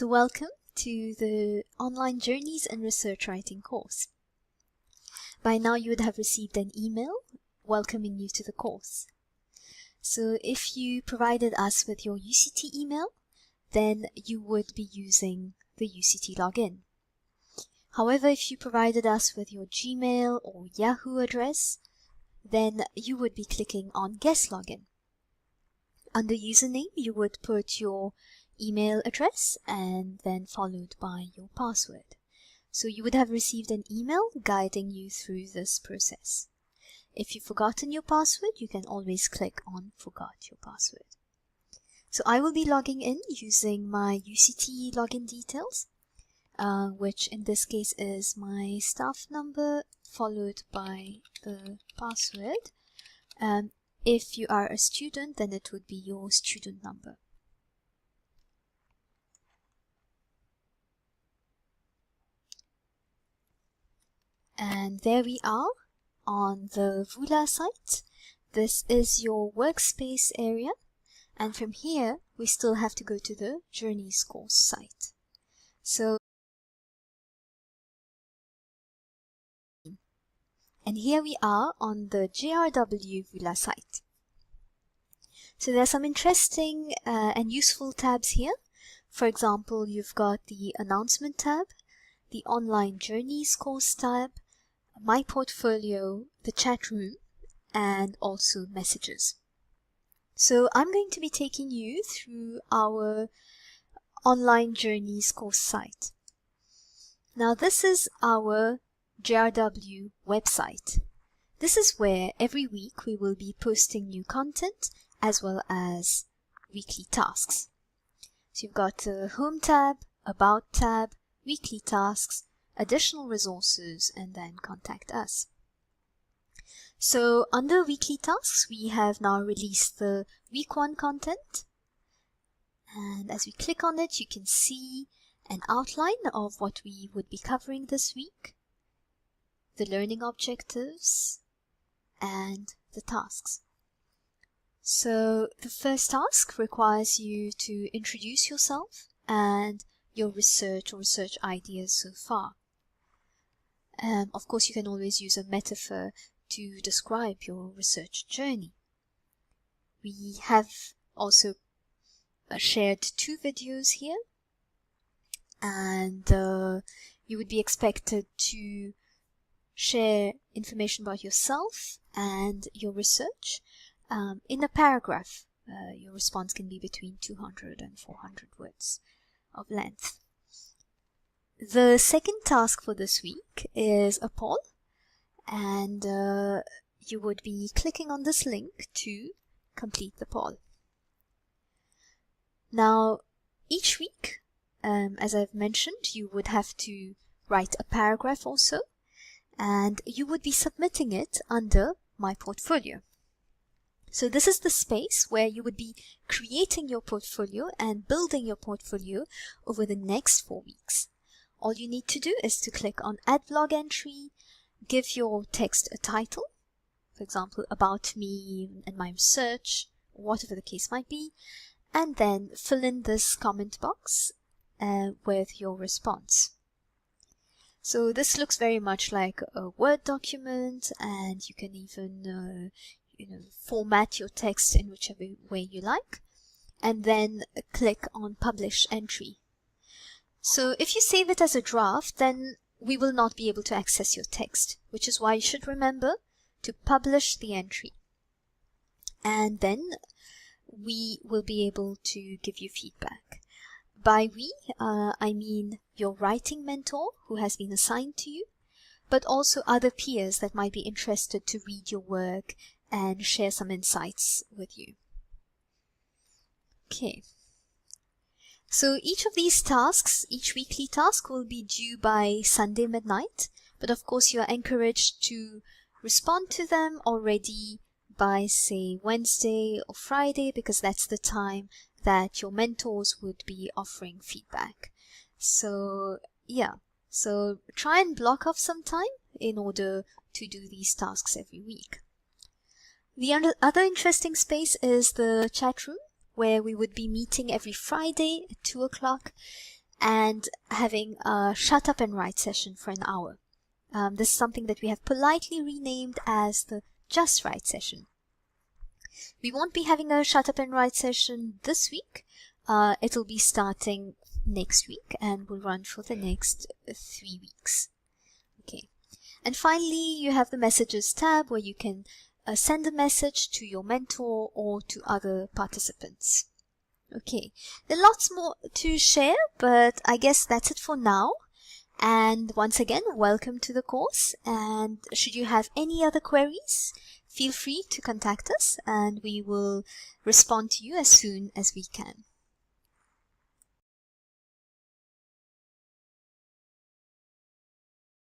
So welcome to the Online Journeys in Research Writing course. By now you would have received an email welcoming you to the course. So if you provided us with your UCT email, then you would be using the UCT login. However, if you provided us with your Gmail or Yahoo address, then you would be clicking on Guest Login. Under username, you would put your email address and then followed by your password. So you would have received an email guiding you through this process. If you've forgotten your password, you can always click on Forgot Your Password. So I will be logging in using my UCT login details, which in this case is my staff number followed by the password. If you are a student, then it would be your student number. And there we are on the Vula site. This is your workspace area. And from here, we still have to go to the Journeys course site. And here we are on the JRW Vula site. So there are some interesting and useful tabs here. For example, you've got the Announcement tab, the Online Journeys course tab, My Portfolio, the Chat Room, and also Messages. So I'm going to be taking you through our Online Journeys course site. Now this is our JRW website. This is where every week we will be posting new content as well as weekly tasks. So you've got the Home tab, About tab, Weekly tasks, additional resources, and then Contact Us. So under Weekly tasks, we have now released the Week 1 content. And as we click on it, you can see an outline of what we would be covering this week, the learning objectives, and the tasks. So the first task requires you to introduce yourself and your research or research ideas so far. Of course, you can always use a metaphor to describe your research journey. We have also shared 2 videos here, and you would be expected to share information about yourself and your research in a paragraph. Your response can be between 200 and 400 words of length. The second task for this week is a poll, and you would be clicking on this link to complete the poll. Now, each week, as I've mentioned, you would have to write a paragraph also, and you would be submitting it under My Portfolio. So this is the space where you would be creating your portfolio and building your portfolio over the next 4 weeks. All you need to do is to click on Add Blog Entry, give your text a title, for example, About Me and my research, or whatever the case might be, and then fill in this comment box with your response. So this looks very much like a Word document, and you can even format your text in whichever way you like, and then click on Publish Entry. So if you save it as a draft, then we will not be able to access your text, which is why you should remember to publish the entry. And then we will be able to give you feedback. By we, I mean your writing mentor who has been assigned to you, but also other peers that might be interested to read your work and share some insights with you. Okay. So each of these tasks, each weekly task will be due by Sunday midnight, but of course you are encouraged to respond to them already by, say, Wednesday or Friday, because that's the time that your mentors would be offering feedback. So yeah, so try and block off some time in order to do these tasks every week. The other interesting space is the chat room, where we would be meeting every Friday at 2 o'clock, and having a shut up and write session for an hour. This is something that we have politely renamed as the Just Write session. We won't be having a shut up and write session this week. It'll be starting next week and will run for the next 3 weeks. Okay. And finally, you have the Messages tab where you can send a message to your mentor or to other participants. Okay, there are lots more to share, but I guess that's it for now. And once again, welcome to the course. And should you have any other queries, feel free to contact us and we will respond to you as soon as we can.